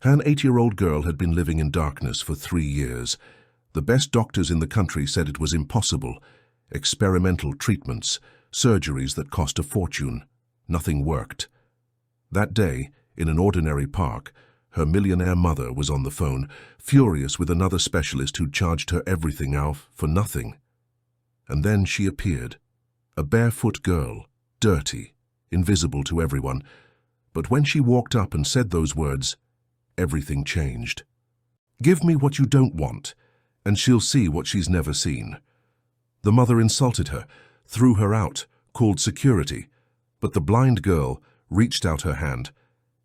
An 8-year-old girl had been living in darkness for 3 years. The best doctors in the country said it was impossible. Experimental treatments, surgeries that cost a fortune. Nothing worked. That day, in an ordinary park, her millionaire mother was on the phone, furious with another specialist who'd charged her everything out for nothing. And then she appeared. A barefoot girl, dirty, invisible to everyone. But when she walked up and said those words, everything changed. "Give me what you don't want, and she'll see what she's never seen." The mother insulted her, threw her out, called security. But the blind girl reached out her hand.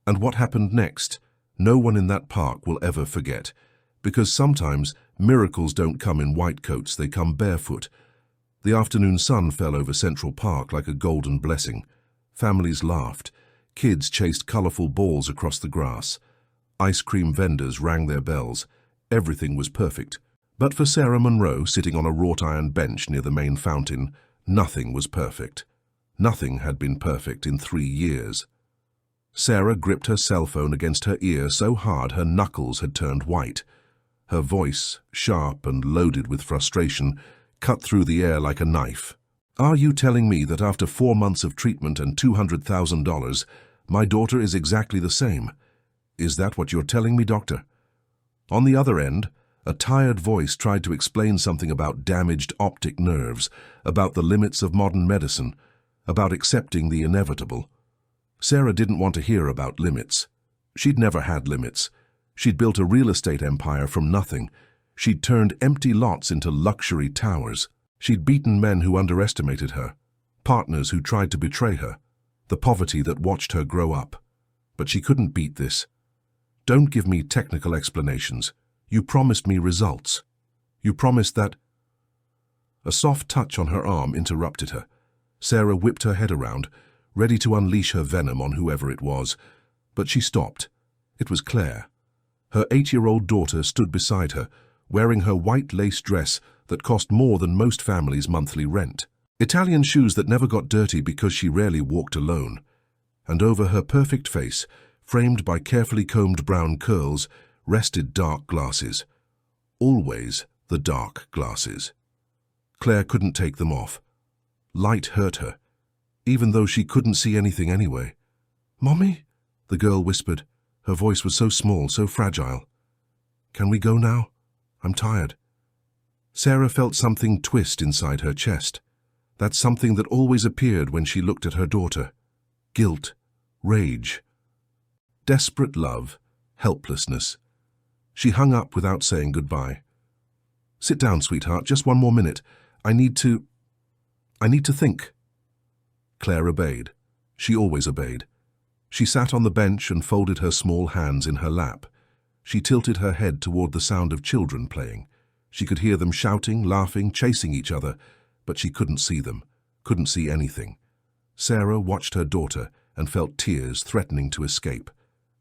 And what happened next, no one in that park will ever forget. Because sometimes miracles don't come in white coats, they come barefoot. The afternoon sun fell over Central Park like a golden blessing. Families laughed. Kids chased colorful balls across the grass. Ice cream vendors rang their bells. Everything was perfect. But for Sarah Monroe, sitting on a wrought-iron bench near the main fountain, nothing was perfect. Nothing had been perfect in 3 years. Sarah gripped her cell phone against her ear so hard her knuckles had turned white. Her voice, sharp and loaded with frustration, cut through the air like a knife. "Are you telling me that after 4 months of treatment and $200,000, my daughter is exactly the same? Is that what you're telling me, doctor?" On the other end, a tired voice tried to explain something about damaged optic nerves, about the limits of modern medicine, about accepting the inevitable. Sarah didn't want to hear about limits. She'd never had limits. She'd built a real estate empire from nothing. She'd turned empty lots into luxury towers. She'd beaten men who underestimated her, partners who tried to betray her, the poverty that watched her grow up. But she couldn't beat this. "Don't give me technical explanations. You promised me results. You promised that—" A soft touch on her arm interrupted her. Sarah whipped her head around, ready to unleash her venom on whoever it was. But she stopped. It was Claire. Her 8-year-old daughter stood beside her, wearing her white lace dress that cost more than most families' monthly rent. Italian shoes that never got dirty because she rarely walked alone. And over her perfect face, framed by carefully combed brown curls, rested dark glasses. Always the dark glasses. Claire couldn't take them off. Light hurt her, even though she couldn't see anything anyway. "Mommy?" the girl whispered. Her voice was so small, so fragile. "Can we go now? I'm tired." Sarah felt something twist inside her chest. That something that always appeared when she looked at her daughter. Guilt, rage, desperate love, helplessness. She hung up without saying goodbye. "Sit down, sweetheart, just 1 more minute. I need to think." Claire obeyed. She always obeyed. She sat on the bench and folded her small hands in her lap. She tilted her head toward the sound of children playing. She could hear them shouting, laughing, chasing each other, but she couldn't see them, couldn't see anything. Sarah watched her daughter and felt tears threatening to escape.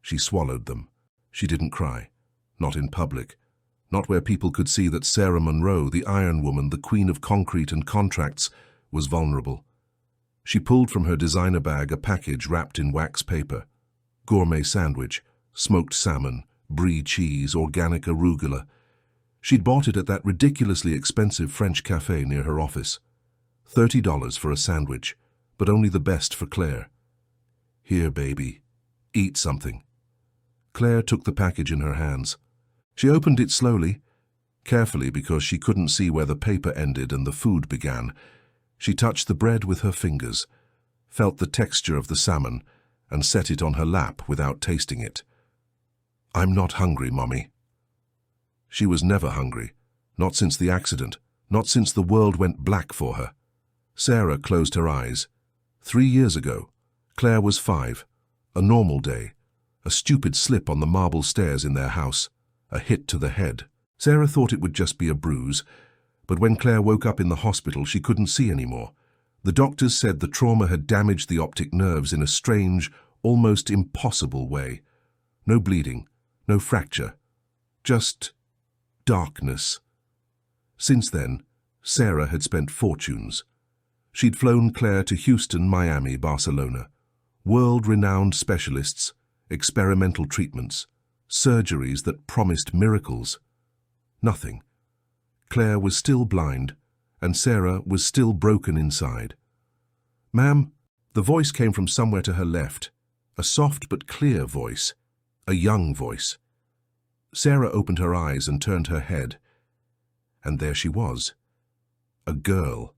She swallowed them. She didn't cry. Not in public. Not where people could see that Sarah Monroe, the Iron Woman, the queen of concrete and contracts, was vulnerable. She pulled from her designer bag a package wrapped in wax paper. Gourmet sandwich, smoked salmon, brie cheese, organic arugula. She'd bought it at that ridiculously expensive French cafe near her office. $30 for a sandwich, but only the best for Claire. "Here, baby. Eat something." Claire took the package in her hands. She opened it slowly, carefully because she couldn't see where the paper ended and the food began. She touched the bread with her fingers, felt the texture of the salmon, and set it on her lap without tasting it. "I'm not hungry, Mommy." She was never hungry, not since the accident, not since the world went black for her. Sarah closed her eyes. 3 years ago, Claire was 5, a normal day, a stupid slip on the marble stairs in their house, a hit to the head. Sarah thought it would just be a bruise, but when Claire woke up in the hospital, she couldn't see anymore. The doctors said the trauma had damaged the optic nerves in a strange, almost impossible way. No bleeding, no fracture, just darkness. Since then, Sarah had spent fortunes. She'd flown Claire to Houston, Miami, Barcelona. World-renowned specialists, experimental treatments, surgeries that promised miracles. Nothing. Claire was still blind, and Sarah was still broken inside. "Ma'am," the voice came from somewhere to her left, a soft but clear voice, a young voice. Sarah opened her eyes and turned her head, and there she was, a girl.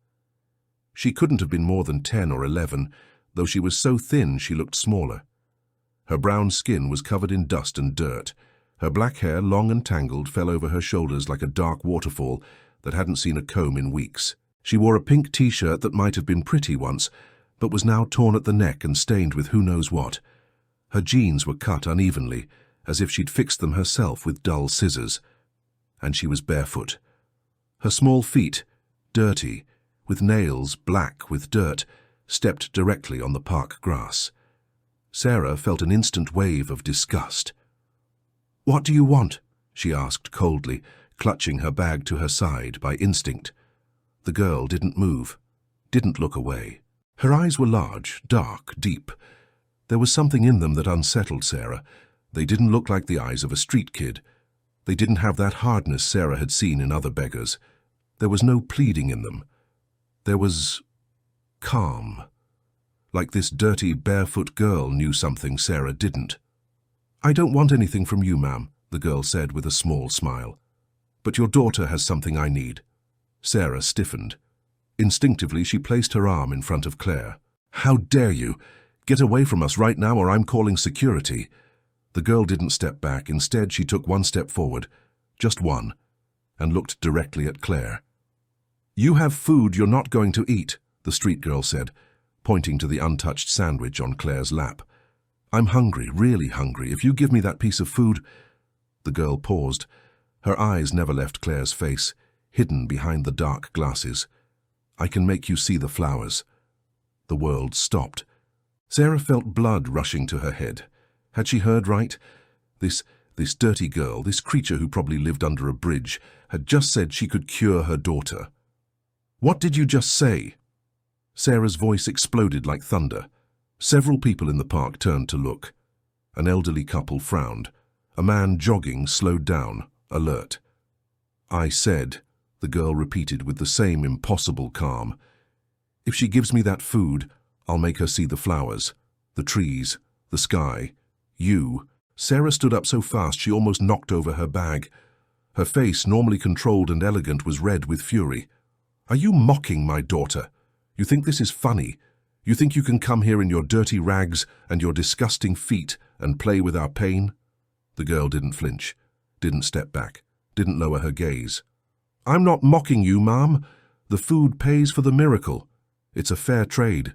She couldn't have been more than 10 or 11, though she was so thin she looked smaller. Her brown skin was covered in dust and dirt. Her black hair, long and tangled, fell over her shoulders like a dark waterfall that hadn't seen a comb in weeks. She wore a pink t-shirt that might have been pretty once, but was now torn at the neck and stained with who knows what. Her jeans were cut unevenly, as if she'd fixed them herself with dull scissors. And she was barefoot. Her small feet, dirty, with nails black with dirt, stepped directly on the park grass. Sarah felt an instant wave of disgust. "What do you want?" she asked coldly, clutching her bag to her side by instinct. The girl didn't move, didn't look away. Her eyes were large, dark, deep. There was something in them that unsettled Sarah. They didn't look like the eyes of a street kid. They didn't have that hardness Sarah had seen in other beggars. There was no pleading in them. There was calm. Like this dirty, barefoot girl knew something Sarah didn't. "I don't want anything from you, ma'am," the girl said with a small smile. "But your daughter has something I need." Sarah stiffened. Instinctively, she placed her arm in front of Claire. "How dare you! Get away from us right now or I'm calling security." The girl didn't step back. Instead, she took one step forward, just one, and looked directly at Claire. "You have food you're not going to eat," the street girl said, pointing to the untouched sandwich on Claire's lap. "I'm hungry, really hungry. If you give me that piece of food—" The girl paused. Her eyes never left Claire's face, hidden behind the dark glasses. "I can make you see the flowers." The world stopped. Sarah felt blood rushing to her head. Had she heard right? This dirty girl, this creature who probably lived under a bridge, had just said she could cure her daughter. "What did you just say?" Sarah's voice exploded like thunder. Several people in the park turned to look. An elderly couple frowned. A man jogging slowed down, alert. "I said," the girl repeated with the same impossible calm, "if she gives me that food, I'll make her see the flowers, the trees, the sky, you." Sarah stood up so fast she almost knocked over her bag. Her face, normally controlled and elegant, was red with fury. "Are you mocking my daughter? You think this is funny? You think you can come here in your dirty rags and your disgusting feet and play with our pain?" The girl didn't flinch, didn't step back, didn't lower her gaze. "I'm not mocking you, ma'am. The food pays for the miracle. It's a fair trade."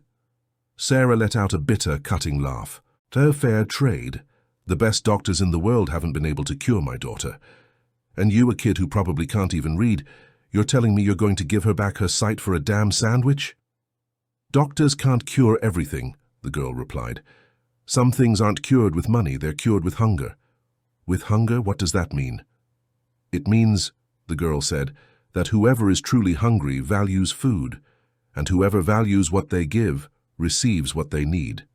Sarah let out a bitter, cutting laugh. "A fair trade? The best doctors in the world haven't been able to cure my daughter. And you, a kid who probably can't even read, you're telling me you're going to give her back her sight for a damn sandwich?" "Doctors can't cure everything," the girl replied. "Some things aren't cured with money, they're cured with hunger." "With hunger? What does that mean?" "It means," the girl said, "that whoever is truly hungry values food, and whoever values what they give receives what they need."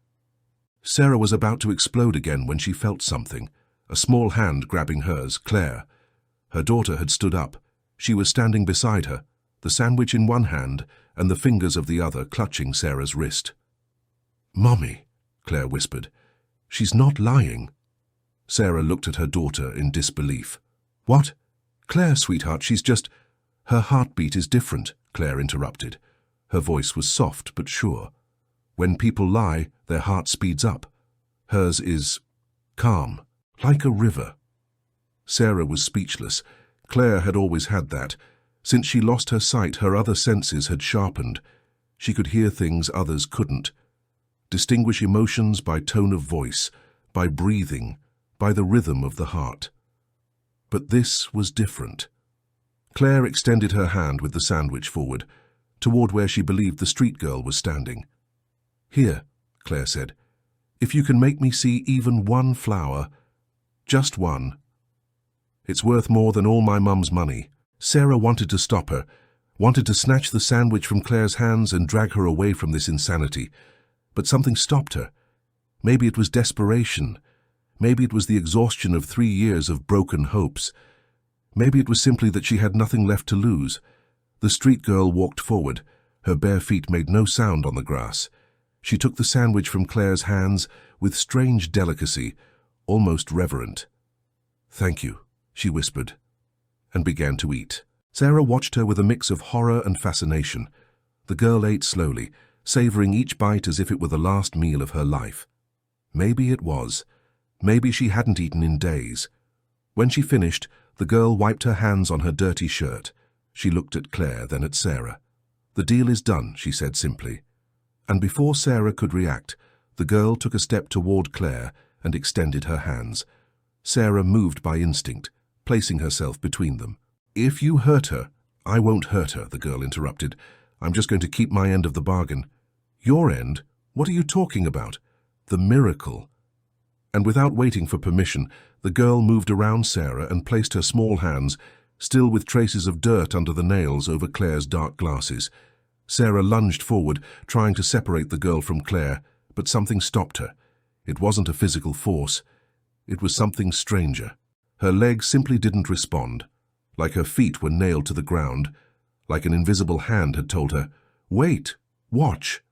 Sarah was about to explode again when she felt something, a small hand grabbing hers, Claire. Her daughter had stood up. She was standing beside her, the sandwich in one hand and the fingers of the other clutching Sarah's wrist. "Mommy," Claire whispered. "She's not lying." Sarah looked at her daughter in disbelief. "What? Claire, sweetheart, she's just—" "Her heartbeat is different," Claire interrupted. Her voice was soft but sure. "When people lie, their heart speeds up. Hers is calm, like a river." Sarah was speechless. Claire had always had that. Since she lost her sight, her other senses had sharpened. She could hear things others couldn't. Distinguish emotions by tone of voice, by breathing, by the rhythm of the heart. But this was different. Claire extended her hand with the sandwich forward, toward where she believed the street girl was standing. "Here," Claire said, "if you can make me see even one flower, just one. It's worth more than all my mum's money." Sarah wanted to stop her, wanted to snatch the sandwich from Claire's hands and drag her away from this insanity. But something stopped her. Maybe it was desperation. Maybe it was the exhaustion of 3 years of broken hopes. Maybe it was simply that she had nothing left to lose. The street girl walked forward. Her bare feet made no sound on the grass. She took the sandwich from Claire's hands with strange delicacy, almost reverent. "Thank you," she whispered, and began to eat. Sarah watched her with a mix of horror and fascination. The girl ate slowly, savoring each bite as if it were the last meal of her life. Maybe it was. Maybe she hadn't eaten in days. When she finished, the girl wiped her hands on her dirty shirt. She looked at Claire, then at Sarah. "The deal is done," she said simply. And before Sarah could react, the girl took a step toward Claire and extended her hands. Sarah moved by instinct, placing herself between them. "If you hurt her—" "I won't hurt her," the girl interrupted. "I'm just going to keep my end of the bargain." "Your end? What are you talking about?" "The miracle." And without waiting for permission, the girl moved around Sarah and placed her small hands, still with traces of dirt under the nails, over Claire's dark glasses. Sarah lunged forward, trying to separate the girl from Claire, but something stopped her. It wasn't a physical force. It was something stranger. Her legs simply didn't respond, like her feet were nailed to the ground, like an invisible hand had told her, "Wait, watch."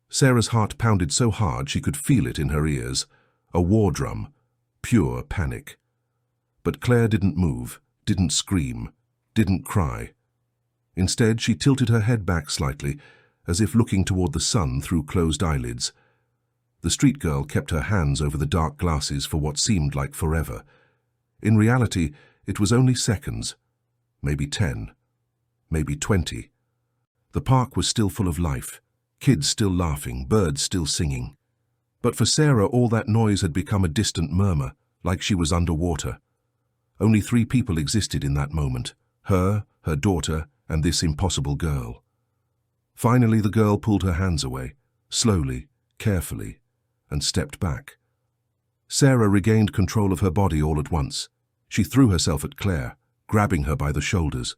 Sarah's heart pounded so hard she could feel it in her ears. A war drum, pure panic. But Claire didn't move, didn't scream, didn't cry. Instead, she tilted her head back slightly, as if looking toward the sun through closed eyelids. The street girl kept her hands over the dark glasses for what seemed like forever. In reality, it was only seconds, maybe 10, maybe 20. The park was still full of life, kids still laughing, birds still singing. But for Sarah, all that noise had become a distant murmur, like she was underwater. Only 3 people existed in that moment: her daughter, and this impossible girl. Finally, the girl pulled her hands away, slowly, carefully, and stepped back. Sarah regained control of her body all at once. She threw herself at Claire, grabbing her by the shoulders.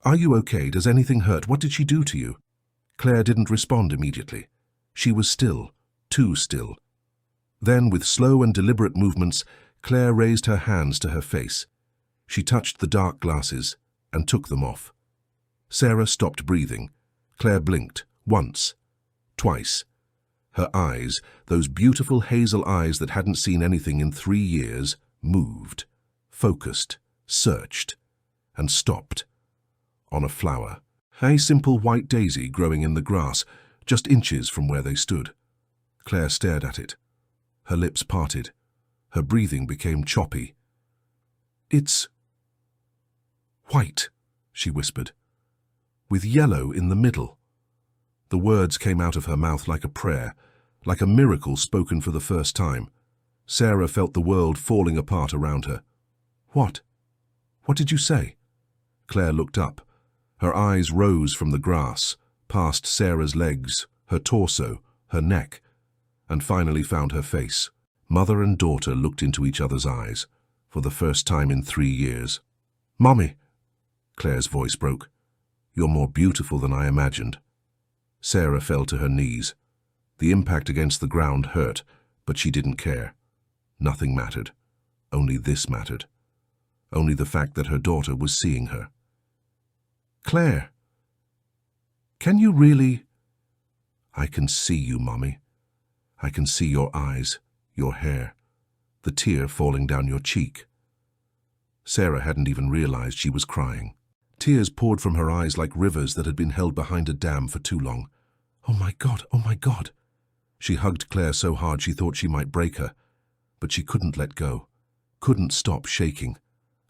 "Are you okay? Does anything hurt? What did she do to you?" Claire didn't respond immediately. She was still, too still. Then, with slow and deliberate movements, Claire raised her hands to her face. She touched the dark glasses and took them off. Sarah stopped breathing. Claire blinked, once, twice. Her eyes, those beautiful hazel eyes that hadn't seen anything in 3 years, moved, focused, searched, and stopped. On a flower, a simple white daisy growing in the grass, just inches from where they stood. Claire stared at it. Her lips parted. Her breathing became choppy. "It's white," she whispered, "with yellow in the middle." The words came out of her mouth like a prayer, like a miracle spoken for the first time. Sarah felt the world falling apart around her. "What? What did you say?" Claire looked up. Her eyes rose from the grass, past Sarah's legs, her torso, her neck, and finally found her face. Mother and daughter looked into each other's eyes, for the first time in 3 years. "Mommy," Claire's voice broke, "you're more beautiful than I imagined." Sarah fell to her knees. The impact against the ground hurt, but she didn't care. Nothing mattered. Only this mattered. Only the fact that her daughter was seeing her. "Claire, can you really—" "I can see you, Mommy. I can see your eyes, your hair, the tear falling down your cheek." Sarah hadn't even realized she was crying. Tears poured from her eyes like rivers that had been held behind a dam for too long. "Oh my God, oh my God." She hugged Claire so hard she thought she might break her, but she couldn't let go, couldn't stop shaking.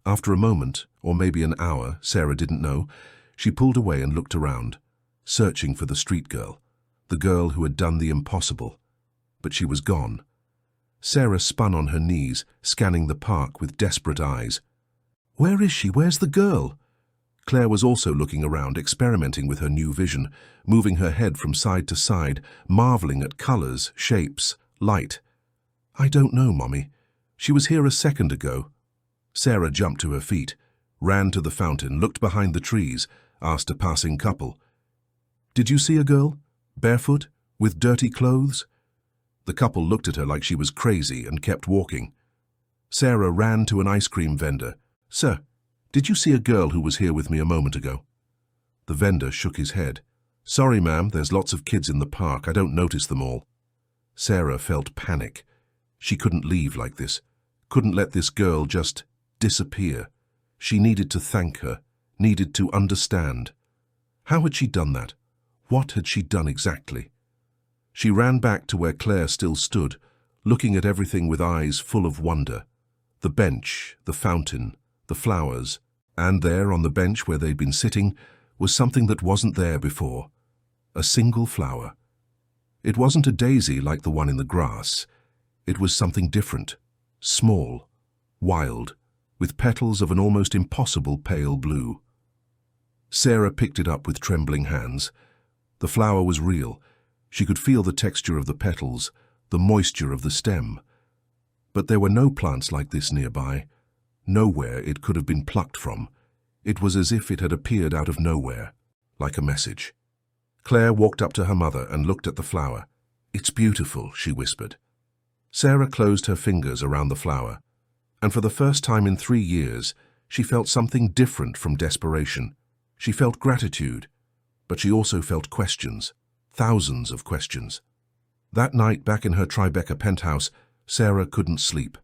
After a moment, or maybe an hour, Sarah didn't know, she pulled away and looked around, searching for the street girl, the girl who had done the impossible. But she was gone. Sarah spun on her knees, scanning the park with desperate eyes. "Where is she? Where's the girl?" Claire was also looking around, experimenting with her new vision, moving her head from side to side, marveling at colors, shapes, light. "I don't know, Mommy. She was here a second ago." Sarah jumped to her feet, ran to the fountain, looked behind the trees, asked a passing couple, "Did you see a girl? Barefoot? With dirty clothes?" The couple looked at her like she was crazy and kept walking. Sarah ran to an ice cream vendor. "Sir, did you see a girl who was here with me a moment ago?" The vendor shook his head. "Sorry, ma'am, there's lots of kids in the park. I don't notice them all." Sarah felt panic. She couldn't leave like this. Couldn't let this girl just disappear. She needed to thank her, needed to understand. How had she done that? What had she done exactly? She ran back to where Claire still stood, looking at everything with eyes full of wonder. The bench, the fountain, the flowers, and there on the bench where they'd been sitting was something that wasn't there before. A single flower. It wasn't a daisy like the one in the grass. It was something different, small, wild, with petals of an almost impossible pale blue. Sarah picked it up with trembling hands. The flower was real. She could feel the texture of the petals, the moisture of the stem. But there were no plants like this nearby. Nowhere it could have been plucked from. It was as if it had appeared out of nowhere, like a message. Claire walked up to her mother and looked at the flower. "It's beautiful," she whispered. Sarah closed her fingers around the flower, and for the first time in 3 years, she felt something different from desperation. She felt gratitude, but she also felt questions, thousands of questions. That night, back in her Tribeca penthouse, Sarah couldn't sleep.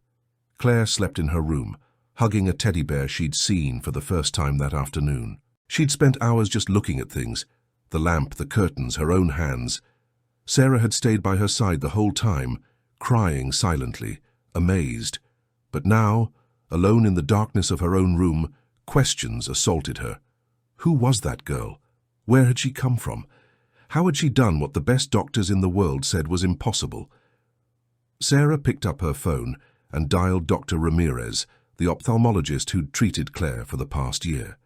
Claire slept in her room, hugging a teddy bear she'd seen for the first time that afternoon. She'd spent hours just looking at things, the lamp, the curtains, her own hands. Sarah had stayed by her side the whole time, crying silently, amazed. But now, alone in the darkness of her own room, questions assaulted her. Who was that girl? Where had she come from? How had she done what the best doctors in the world said was impossible? Sarah picked up her phone and dialed Dr. Ramirez, the ophthalmologist who'd treated Claire for the past year.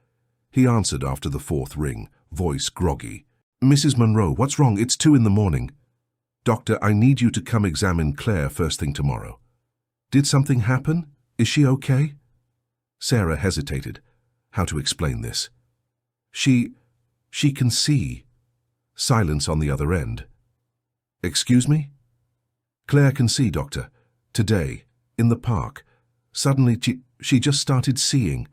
He answered after the 4th ring, voice groggy. "Mrs. Monroe, what's wrong? It's 2 in the morning. Doctor, I need you to come examine Claire first thing tomorrow." "Did something happen? Is she okay?" Sarah hesitated. How to explain this? She can see." Silence on the other end. "Excuse me?" "Claire can see, doctor. Today, in the park. Suddenly, she just started seeing."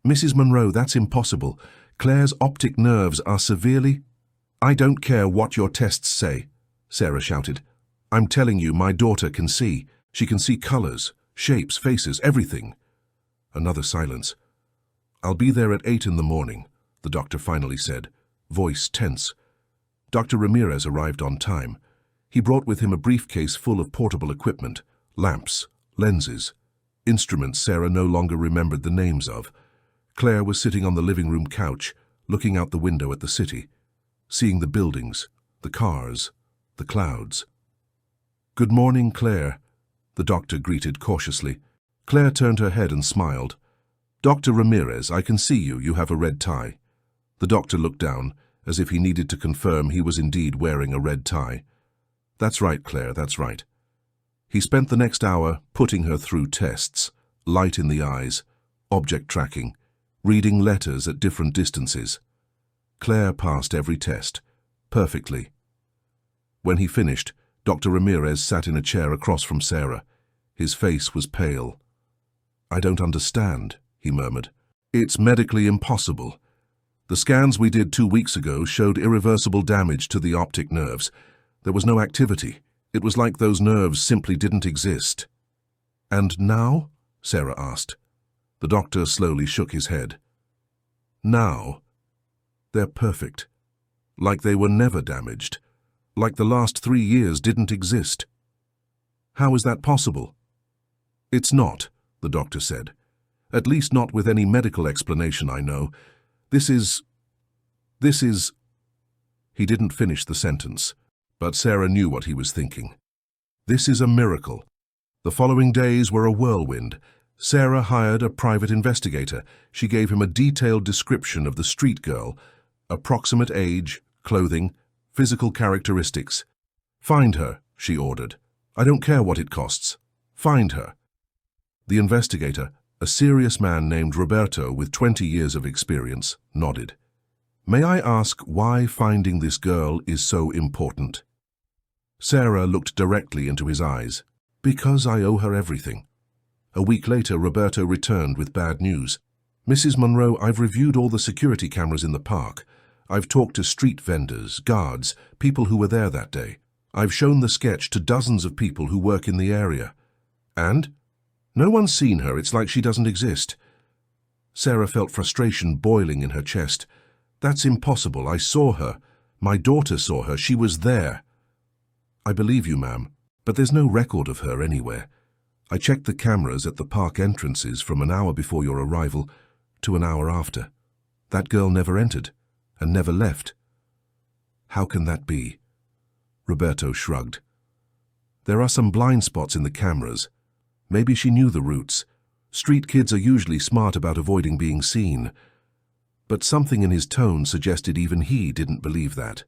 "Mrs. Monroe, that's impossible. Claire's optic nerves are severely—" "I don't care what your tests say," Sarah shouted. "I'm telling you, my daughter can see. She can see colors, shapes, faces, everything." Another silence. "I'll be there at 8 in the morning," the doctor finally said, voice tense. Dr. Ramirez arrived on time. He brought with him a briefcase full of portable equipment, lamps, lenses, instruments Sarah no longer remembered the names of. Claire was sitting on the living room couch, looking out the window at the city, seeing the buildings, the cars, the clouds. "Good morning, Claire," the doctor greeted cautiously. Claire turned her head and smiled. "Dr. Ramirez, I can see you. You have a red tie." The doctor looked down, as if he needed to confirm he was indeed wearing a red tie. "That's right, Claire, that's right." He spent the next hour putting her through tests, light in the eyes, object tracking, reading letters at different distances. Claire passed every test, perfectly. When he finished, Dr. Ramirez sat in a chair across from Sarah. His face was pale. "I don't understand," he murmured. "It's medically impossible. The scans we did 2 weeks ago showed irreversible damage to the optic nerves. There was no activity. It was like those nerves simply didn't exist." "And now?" Sarah asked. The doctor slowly shook his head. "Now, they're perfect. Like they were never damaged. Like the last 3 years didn't exist." "How is that possible?" "It's not," the doctor said. "At least not with any medical explanation I know. This is... He didn't finish the sentence, but Sarah knew what he was thinking. This is a miracle. The following days were a whirlwind. Sarah hired a private investigator. She gave him a detailed description of the street girl, approximate age, clothing, physical characteristics. "Find her," she ordered. "I don't care what it costs. Find her." The investigator, a serious man named Roberto with 20 years of experience, nodded. "May I ask why finding this girl is so important?" Sarah looked directly into his eyes. Because I owe her everything. A week later, Roberto returned with bad news. Mrs. Monroe, I've reviewed all the security cameras in the park. I've talked to street vendors, guards, people who were there that day. I've shown the sketch to dozens of people who work in the area. And? No one's seen her. It's like she doesn't exist. Sarah felt frustration boiling in her chest. That's impossible. I saw her. My daughter saw her. She was there. I believe you, ma'am, but there's no record of her anywhere. I checked the cameras at the park entrances from an hour before your arrival to an hour after. That girl never entered and never left. How can that be? Roberto shrugged. There are some blind spots in the cameras. Maybe she knew the routes. Street kids are usually smart about avoiding being seen. But something in his tone suggested even he didn't believe that.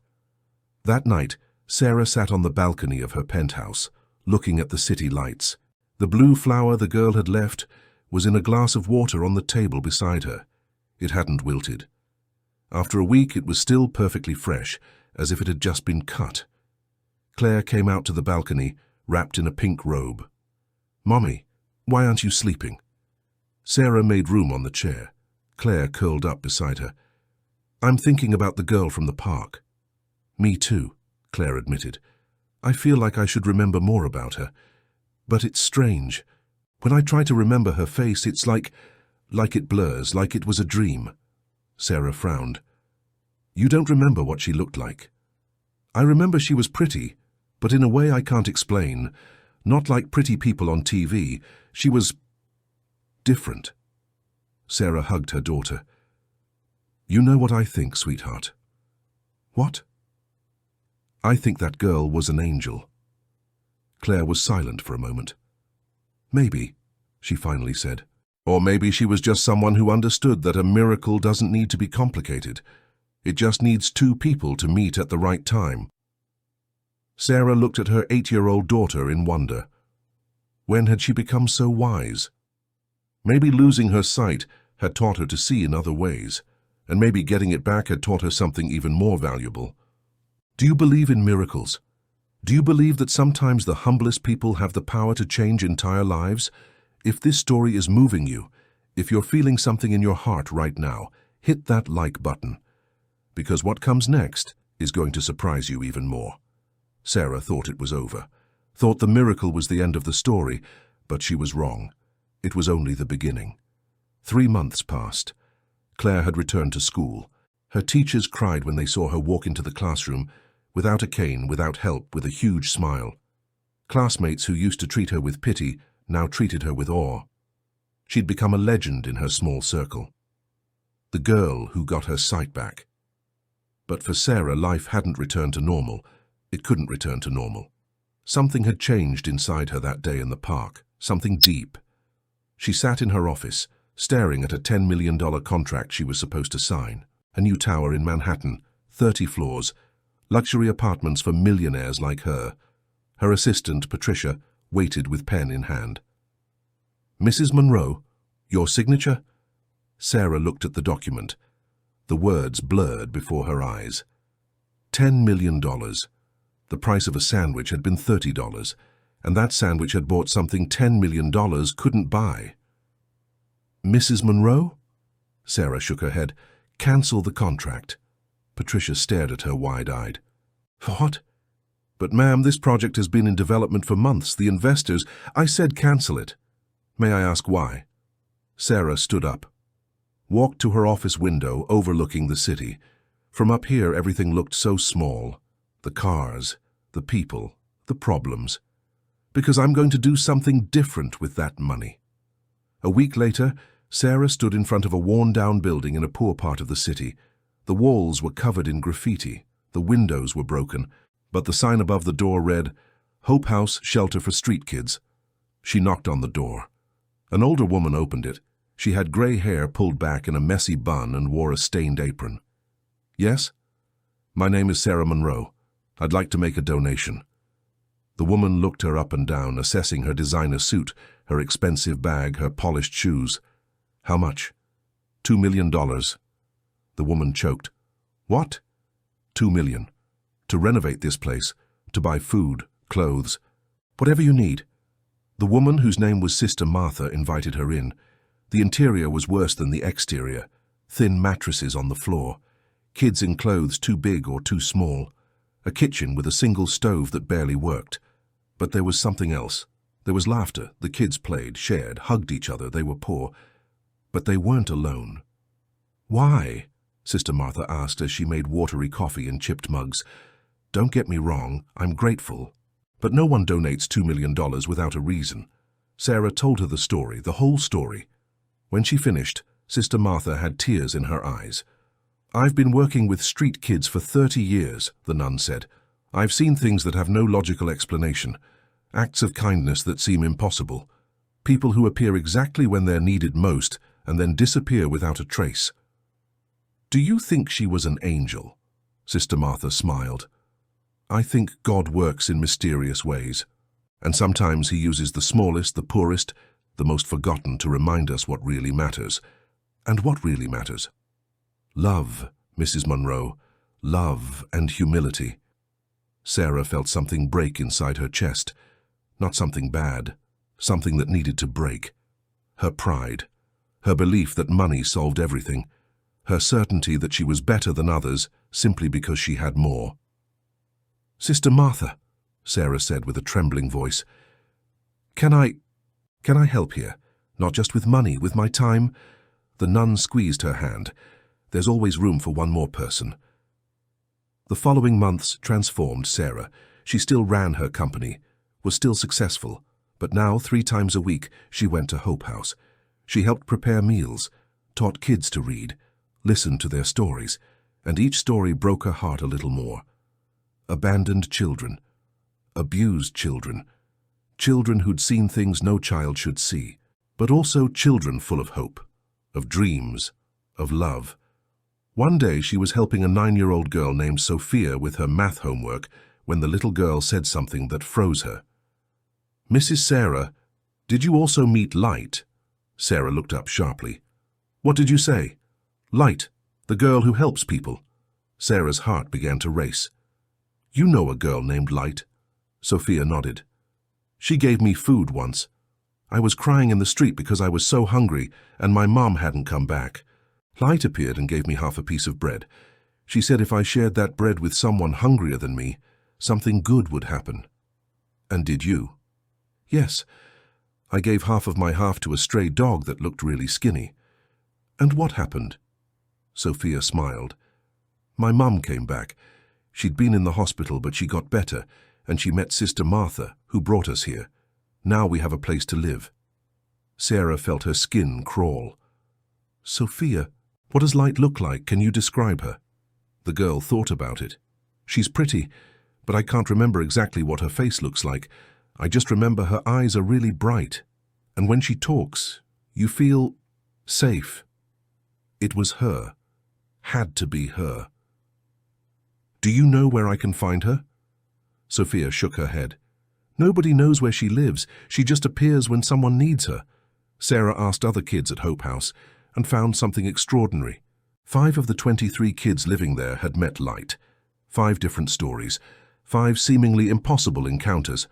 That night, Sarah sat on the balcony of her penthouse, looking at the city lights. The blue flower the girl had left was in a glass of water on the table beside her. It hadn't wilted. After a week, it was still perfectly fresh, as if it had just been cut. Claire came out to the balcony, wrapped in a pink robe. "Mommy, why aren't you sleeping?" Sarah made room on the chair. Claire curled up beside her. "I'm thinking about the girl from the park." "Me too," Claire admitted. "I feel like I should remember more about her. But it's strange. When I try to remember her face, it's like it blurs, like it was a dream." Sarah frowned. "You don't remember what she looked like?" "I remember she was pretty, but in a way I can't explain. Not like pretty people on TV. She was different." Sarah hugged her daughter. "You know what I think, sweetheart." "What?" "I think that girl was an angel." Claire was silent for a moment. "Maybe," she finally said. "Or maybe she was just someone who understood that a miracle doesn't need to be complicated. It just needs two people to meet at the right time." Sarah looked at her 8-year-old daughter in wonder. When had she become so wise? Maybe losing her sight had taught her to see in other ways, and maybe getting it back had taught her something even more valuable. "Do you believe in miracles? Do you believe that sometimes the humblest people have the power to change entire lives? If this story is moving you, if you're feeling something in your heart right now, hit that like button. Because what comes next is going to surprise you even more." Sarah thought it was over, thought the miracle was the end of the story, but she was wrong. It was only the beginning. 3 months passed. Claire had returned to school. Her teachers cried when they saw her walk into the classroom, without a cane, without help, with a huge smile. Classmates who used to treat her with pity now treated her with awe. She'd become a legend in her small circle. The girl who got her sight back. But for Sarah, life hadn't returned to normal. It couldn't return to normal. Something had changed inside her that day in the park, something deep. She sat in her office, staring at a $10 million contract she was supposed to sign. A new tower in Manhattan, 30 floors, luxury apartments for millionaires like her. Her assistant, Patricia, waited with pen in hand. "Mrs. Monroe, your signature?" Sarah looked at the document. The words blurred before her eyes. $10 million. The price of a sandwich had been $30, and that sandwich had bought something $10 million couldn't buy. "Mrs. Monroe?" Sarah shook her head. "Cancel the contract." Patricia stared at her wide-eyed. "What?" "But ma'am, this project has been in development for months. The investors—" "I said cancel it." "May I ask why?" Sarah stood up, walked to her office window overlooking the city. From up here, everything looked so small. The cars, the people, the problems. "Because I'm going to do something different with that money." A week later, Sarah stood in front of a worn-down building in a poor part of the city. The walls were covered in graffiti, the windows were broken, but the sign above the door read, "Hope House Shelter for Street Kids." She knocked on the door. An older woman opened it. She had gray hair pulled back in a messy bun and wore a stained apron. "Yes?" "My name is Sarah Monroe. I'd like to make a donation." The woman looked her up and down, assessing her designer suit, her expensive bag, her polished shoes. "How much?" $2 million. The woman choked. "What?" $2 million. To renovate this place, to buy food, clothes, whatever you need. The woman, whose name was Sister Martha, invited her in. The interior was worse than the exterior. Thin mattresses on the floor. Kids in clothes too big or too small. A kitchen with a single stove that barely worked. But there was something else. There was laughter. The kids played, shared, hugged each other. They were poor. But they weren't alone. "Why?" Sister Martha asked as she made watery coffee in chipped mugs. "Don't get me wrong, I'm grateful. But no one donates $2 million without a reason." Sarah told her the story, the whole story. When she finished, Sister Martha had tears in her eyes. "I've been working with street kids for 30 years, the nun said. "I've seen things that have no logical explanation. Acts of kindness that seem impossible. People who appear exactly when they're needed most and then disappear without a trace." "Do you think she was an angel?" Sister Martha smiled. "I think God works in mysterious ways, and sometimes he uses the smallest, the poorest, the most forgotten to remind us what really matters. And what really matters? Love, Mrs. Monroe, love and humility." Sarah felt something break inside her chest. Not something bad, something that needed to break. Her pride, her belief that money solved everything, her certainty that she was better than others simply because she had more. "Sister Martha," Sarah said with a trembling voice, Can I help here? Not just with money, with my time?" The nun squeezed her hand. "There's always room for one more person." The following months transformed Sarah. She still ran her company, was still successful, but now 3 times a week she went to Hope House. She helped prepare meals, taught kids to read, listened to their stories, and each story broke her heart a little more. Abandoned children, abused children, children who'd seen things no child should see, but also children full of hope, of dreams, of love. One day she was helping a 9-year-old girl named Sophia with her math homework when the little girl said something that froze her. "Mrs. Sarah, did you also meet Light?" Sarah looked up sharply. "What did you say?" "Light, the girl who helps people." Sarah's heart began to race. "You know a girl named Light?" Sophia nodded. "She gave me food once. I was crying in the street because I was so hungry and my mom hadn't come back. Light appeared and gave me half a piece of bread. She said if I shared that bread with someone hungrier than me, something good would happen." "And did you?" "Yes. I gave half of my half to a stray dog that looked really skinny." "And what happened?" Sophia smiled. "My mum came back. She'd been in the hospital, but she got better, and she met Sister Martha, who brought us here. Now we have a place to live." Sarah felt her skin crawl. "Sophia, what does Light look like? Can you describe her?" The girl thought about it. "She's pretty, but I can't remember exactly what her face looks like. I just remember her eyes are really bright, and when she talks, you feel safe." It was her. Had to be her. "Do you know where I can find her?" Sophia shook her head. "Nobody knows where she lives. She just appears when someone needs her." Sarah asked other kids at Hope House and found something extraordinary. 5 of the 23 kids living there had met Light. 5 different stories. 5 seemingly impossible encounters.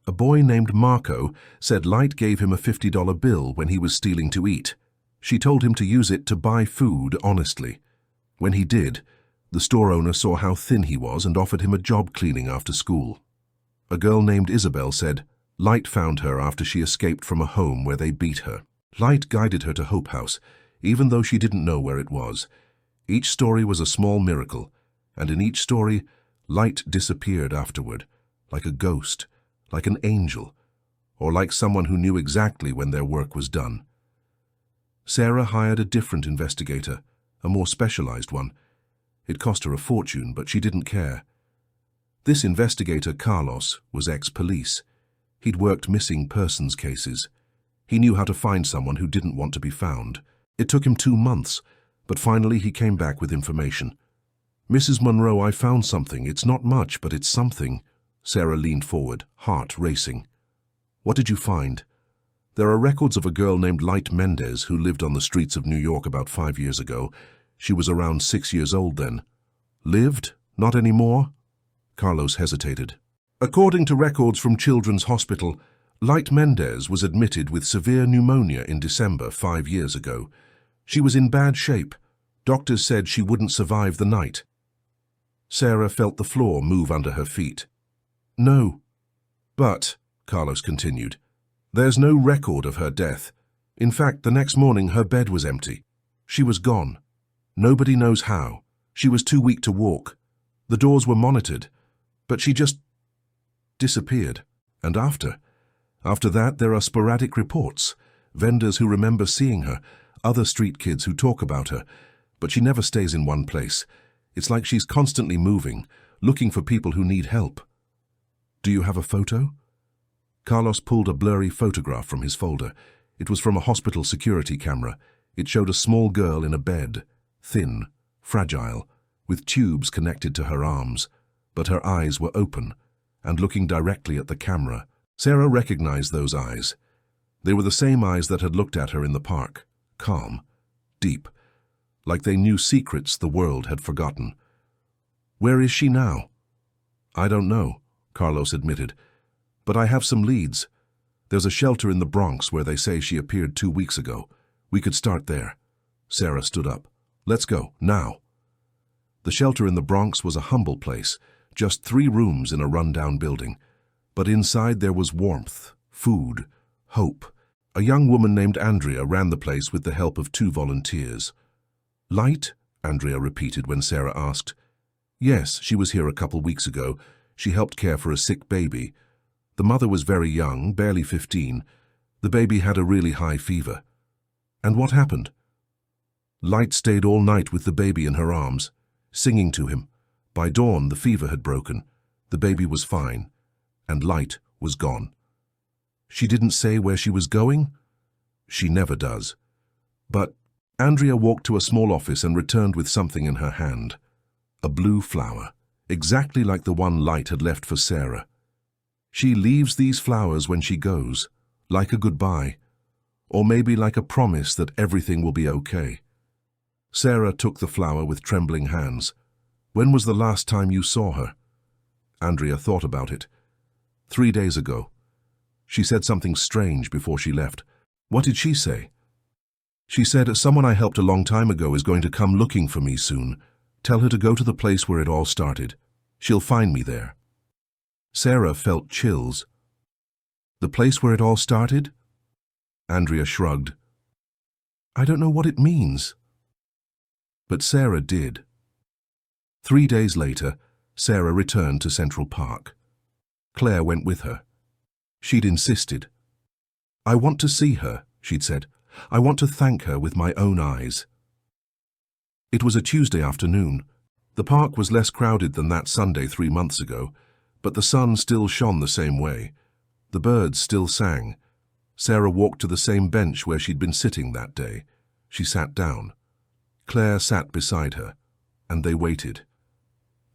A boy named Marco said Light gave him a $50 bill when he was stealing to eat. She told him to use it to buy food honestly. When he did, the store owner saw how thin he was and offered him a job cleaning after school. A girl named Isabel said Light found her after she escaped from a home where they beat her. Light guided her to Hope House, even though she didn't know where it was. Each story was a small miracle, and in each story, Light disappeared afterward, like a ghost, like an angel, or like someone who knew exactly when their work was done. Sarah hired a different investigator, a more specialized one. It cost her a fortune, but she didn't care. This investigator, Carlos, was ex-police. He'd worked missing persons cases. He knew how to find someone who didn't want to be found. It took him 2 months, but finally he came back with information. "Mrs. Monroe, I found something. It's not much, but it's something." Sarah leaned forward, heart racing. "What did you find?" "There are records of a girl named Light Mendez who lived on the streets of New York about 5 years ago. She was around 6 years old then." "Lived? Not anymore?" Carlos hesitated. According to records from Children's Hospital, Light Mendez was admitted with severe pneumonia in December 5 years ago. She was in bad shape. Doctors said she wouldn't survive the night. Sarah felt the floor move under her feet. No. But, Carlos continued, there's no record of her death. In fact, the next morning her bed was empty. She was gone. Nobody knows how. She was too weak to walk. The doors were monitored, but she just disappeared. And after that, there are sporadic reports. Vendors who remember seeing her, other street kids who talk about her, but she never stays in one place. It's like she's constantly moving, looking for people who need help. Do you have a photo? Carlos pulled a blurry photograph from his folder. It was from a hospital security camera. It showed a small girl in a bed, thin, fragile, with tubes connected to her arms, but her eyes were open and looking directly at the camera. Sarah recognized those eyes. They were the same eyes that had looked at her in the park, calm, deep, like they knew secrets the world had forgotten. Where is she now? I don't know, Carlos admitted, but I have some leads. There's a shelter in the Bronx where they say she appeared 2 weeks ago. We could start there. Sarah stood up. Let's go, now. The shelter in the Bronx was a humble place, just 3 rooms in a run-down building. But inside there was warmth, food, hope. A young woman named Andrea ran the place with the help of 2 volunteers. Light? Andrea repeated when Sarah asked. Yes, she was here a couple weeks ago. She helped care for a sick baby. The mother was very young, barely 15. The baby had a really high fever. And what happened? Light stayed all night with the baby in her arms, singing to him. By dawn, the fever had broken. The baby was fine, and Light was gone. She didn't say where she was going? She never does. But Andrea walked to a small office and returned with something in her hand. A blue flower, exactly like the one Light had left for Sarah. She leaves these flowers when she goes, like a goodbye, or maybe like a promise that everything will be okay. Sarah took the flower with trembling hands. When was the last time you saw her? Andrea thought about it. 3 days ago. She said something strange before she left. What did she say? She said, someone I helped a long time ago is going to come looking for me soon. Tell her to go to the place where it all started. She'll find me there. Sarah felt chills. The place where it all started? Andrea shrugged. I don't know what it means. But Sarah did. 3 days later, Sarah returned to Central Park. Claire went with her. She'd insisted. I want to see her, she'd said. I want to thank her with my own eyes. It was a Tuesday afternoon. The park was less crowded than that Sunday 3 months ago, but the sun still shone the same way. The birds still sang. Sarah walked to the same bench where she'd been sitting that day. She sat down. Claire sat beside her, and they waited.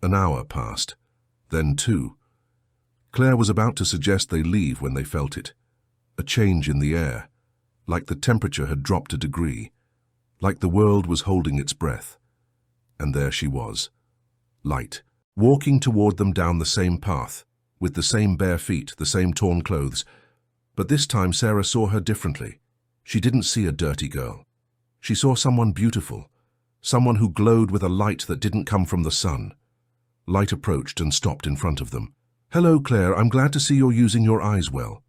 An hour passed, then 2. Claire was about to suggest they leave when they felt it. A change in the air, like the temperature had dropped a degree, like the world was holding its breath. And there she was, Light, walking toward them down the same path, with the same bare feet, the same torn clothes. But this time Sarah saw her differently. She didn't see a dirty girl. She saw someone beautiful, someone who glowed with a light that didn't come from the sun. Light approached and stopped in front of them. Hello, Claire, I'm glad to see you're using your eyes well.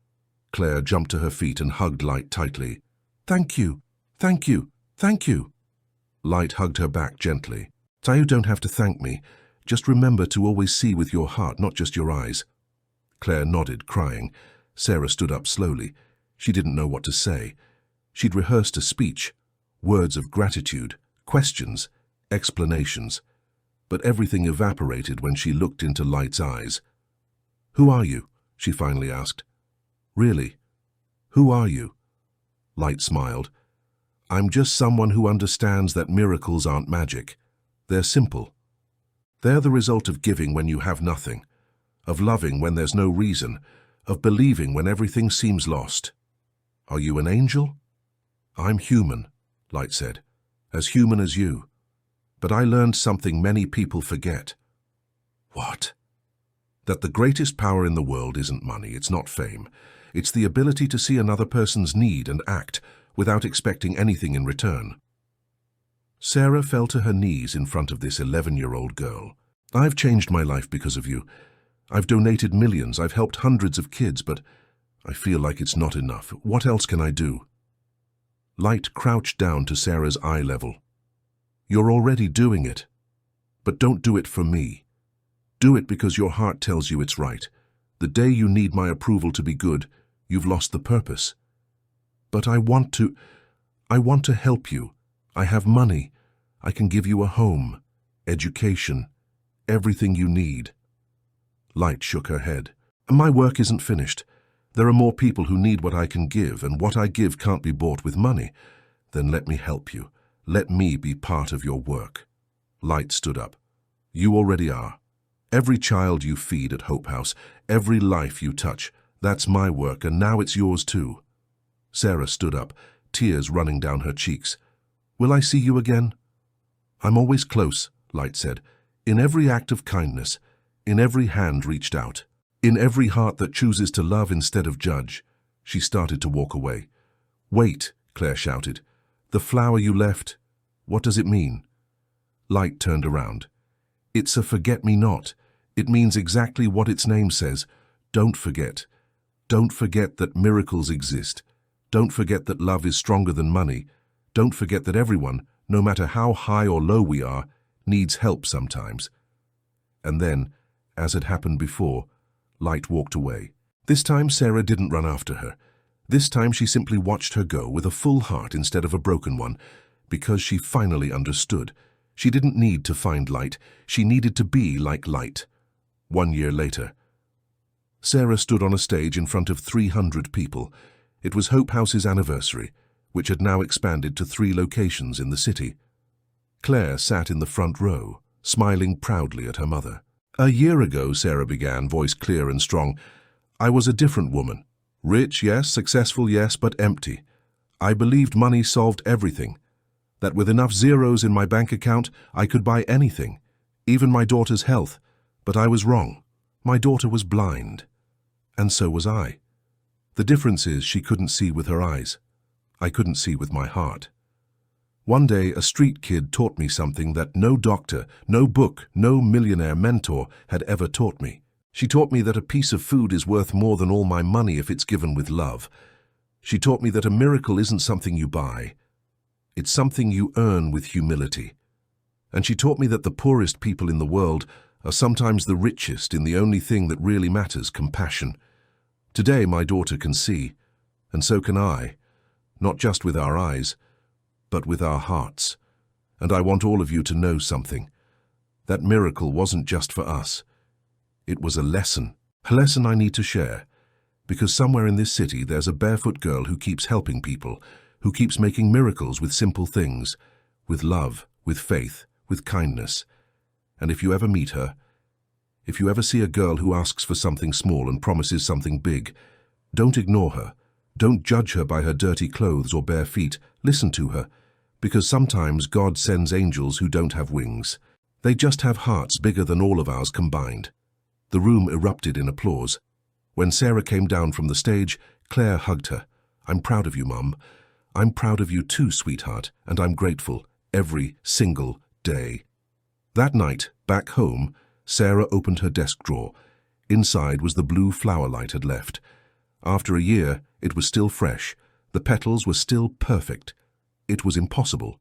Claire jumped to her feet and hugged Light tightly. Thank you, thank you, thank you. Light hugged her back gently. You don't have to thank me. Just remember to always see with your heart, not just your eyes. Claire nodded, crying. Sarah stood up slowly. She didn't know what to say. She'd rehearsed a speech, words of gratitude, questions, explanations. But everything evaporated when she looked into Light's eyes. Who are you? She finally asked. Really? Who are you? Light smiled. I'm just someone who understands that miracles aren't magic. They're simple. They're the result of giving when you have nothing, of loving when there's no reason, of believing when everything seems lost. Are you an angel? I'm human, Light said, as human as you. But I learned something many people forget. What? That the greatest power in the world isn't money, it's not fame. It's the ability to see another person's need and act without expecting anything in return. Sarah fell to her knees in front of this 11-year-old girl. I've changed my life because of you. I've donated millions, I've helped hundreds of kids, but I feel like it's not enough. What else can I do? Light crouched down to Sarah's eye level. You're already doing it. But don't do it for me. Do it because your heart tells you it's right. The day you need my approval to be good, you've lost the purpose. But I want to help you. I have money. I can give you a home, education, everything you need. Light shook her head. My work isn't finished. There are more people who need what I can give, and what I give can't be bought with money. Then let me help you. Let me be part of your work. Light stood up. You already are. Every child you feed at Hope House, every life you touch, that's my work, and now it's yours too. Sarah stood up, tears running down her cheeks. Will I see you again? I'm always close, Light said, in every act of kindness, in every hand reached out, in every heart that chooses to love instead of judge. She started to walk away. Wait, Claire shouted. The flower you left, what does it mean? Light turned around. It's a forget-me-not. It means exactly what its name says. Don't forget. Don't forget that miracles exist. Don't forget that love is stronger than money. Don't forget that everyone, no matter how high or low we are, needs help sometimes. And then, as had happened before, Light walked away. This time Sarah didn't run after her. This time she simply watched her go with a full heart instead of a broken one, because she finally understood. She didn't need to find Light. She needed to be like Light. 1 year later, Sarah stood on a stage in front of 300 people. It was Hope House's anniversary, which had now expanded to 3 locations in the city. Claire sat in the front row, smiling proudly at her mother. A year ago, Sarah began, voice clear and strong, I was a different woman. Rich, yes, successful, yes, but empty. I believed money solved everything. That with enough zeros in my bank account, I could buy anything, even my daughter's health. But I was wrong. My daughter was blind. And so was I. The difference is she couldn't see with her eyes. I couldn't see with my heart. One day, a street kid taught me something that no doctor, no book, no millionaire mentor had ever taught me. She taught me that a piece of food is worth more than all my money if it's given with love. She taught me that a miracle isn't something you buy. It's something you earn with humility. And she taught me that the poorest people in the world are sometimes the richest in the only thing that really matters, compassion. Today my daughter can see, and so can I, not just with our eyes, but with our hearts. And I want all of you to know something. That miracle wasn't just for us. It was a lesson I need to share, because somewhere in this city there's a barefoot girl who keeps helping people, who keeps making miracles with simple things, with love, with faith, with kindness. And if you ever meet her, if you ever see a girl who asks for something small and promises something big, don't ignore her. Don't judge her by her dirty clothes or bare feet. Listen to her, because sometimes God sends angels who don't have wings. They just have hearts bigger than all of ours combined. The room erupted in applause. When Sarah came down from the stage, Claire hugged her. I'm proud of you, Mum. I'm proud of you too, sweetheart, and I'm grateful every single day. That night, back home, Sarah opened her desk drawer. Inside was the blue flower Light had left. After a year, it was still fresh. The petals were still perfect. It was impossible.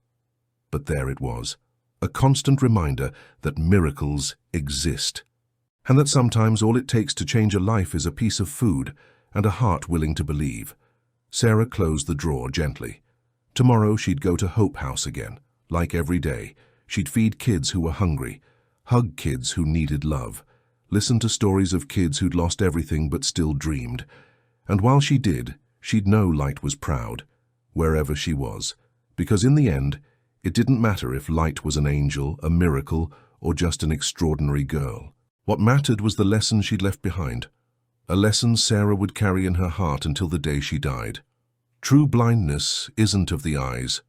But there it was, a constant reminder that miracles exist. And that sometimes all it takes to change a life is a piece of food and a heart willing to believe. Sarah closed the drawer gently. Tomorrow she'd go to Hope House again, like every day. She'd feed kids who were hungry, hug kids who needed love, listen to stories of kids who'd lost everything but still dreamed. And while she did, she'd know Light was proud, wherever she was, because in the end, it didn't matter if Light was an angel, a miracle, or just an extraordinary girl. What mattered was the lesson she'd left behind, a lesson Sarah would carry in her heart until the day she died. True blindness isn't of the eyes,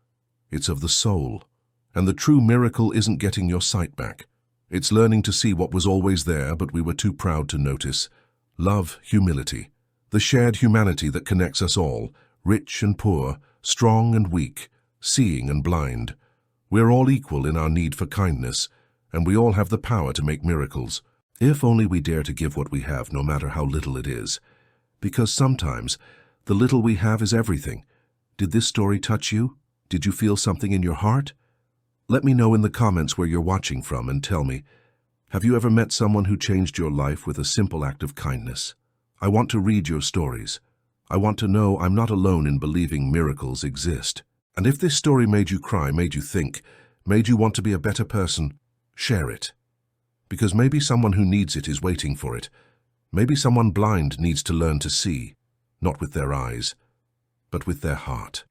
it's of the soul. And the true miracle isn't getting your sight back. It's learning to see what was always there, but we were too proud to notice. Love, humility. The shared humanity that connects us all, rich and poor, strong and weak, seeing and blind. We're all equal in our need for kindness, and we all have the power to make miracles. If only we dare to give what we have, no matter how little it is. Because sometimes, the little we have is everything. Did this story touch you? Did you feel something in your heart? Let me know in the comments where you're watching from and tell me, have you ever met someone who changed your life with a simple act of kindness? I want to read your stories. I want to know I'm not alone in believing miracles exist. And if this story made you cry, made you think, made you want to be a better person, share it. Because maybe someone who needs it is waiting for it. Maybe someone blind needs to learn to see, not with their eyes, but with their heart.